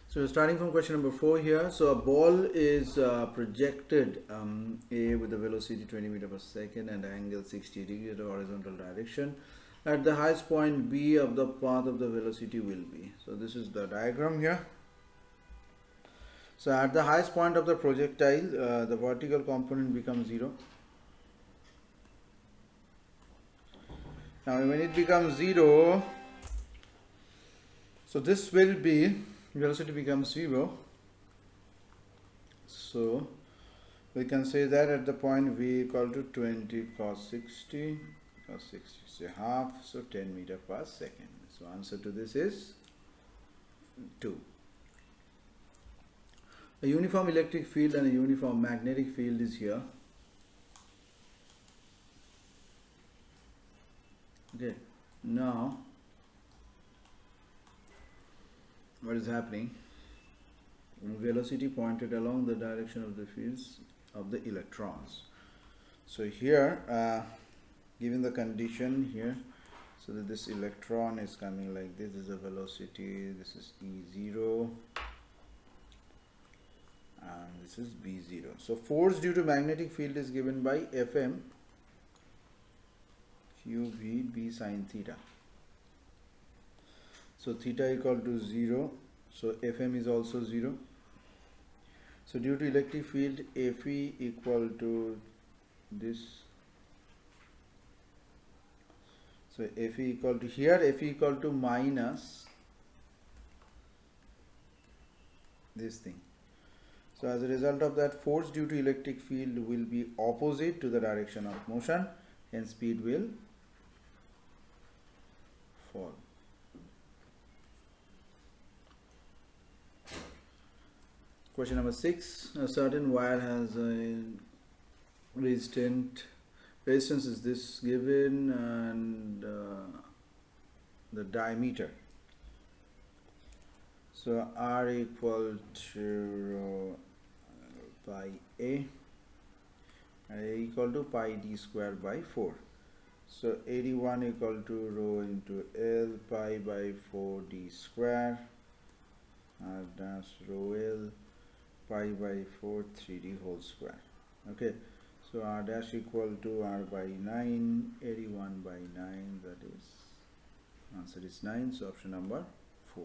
So starting from question number 4 here. So a ball is projected A with a velocity 20 meter per second and angle 60 degree in the horizontal direction at the highest point B of the path of the velocity will be. So this is the diagram here. So at the highest point of the projectile, the vertical component becomes 0. Now when it becomes 0, so this will be, velocity becomes 0. So we can say that at the point V equal to 20 cos 60, cos 60 is a half, so 10 meter per second. So answer to this is 2. A uniform electric field and a uniform magnetic field is here. Okay, now what is happening? Velocity pointed along the direction of the fields of the electrons. So here, given the condition here, so that this electron is coming like this is a velocity, this is E0 and this is B0. So force due to magnetic field is given by Fm QV B sin theta. So theta equal to 0, so Fm is also 0. So due to electric field, Fe equal to this. So Fe equal to, here Fe equal to minus this thing. So as a result of that, force due to electric field will be opposite to the direction of motion, hence speed will fall. Question number 6. A certain wire has a resistance is this given, and the diameter. So R equal to pi A, and A equal to pi d square by 4. So 81 equal to rho into L pi by 4 d square, and that's rho L pi by 4 3d whole square. Okay, so R dash equal to R by 9, 81 by 9, that is, answer is 9, so option number 4.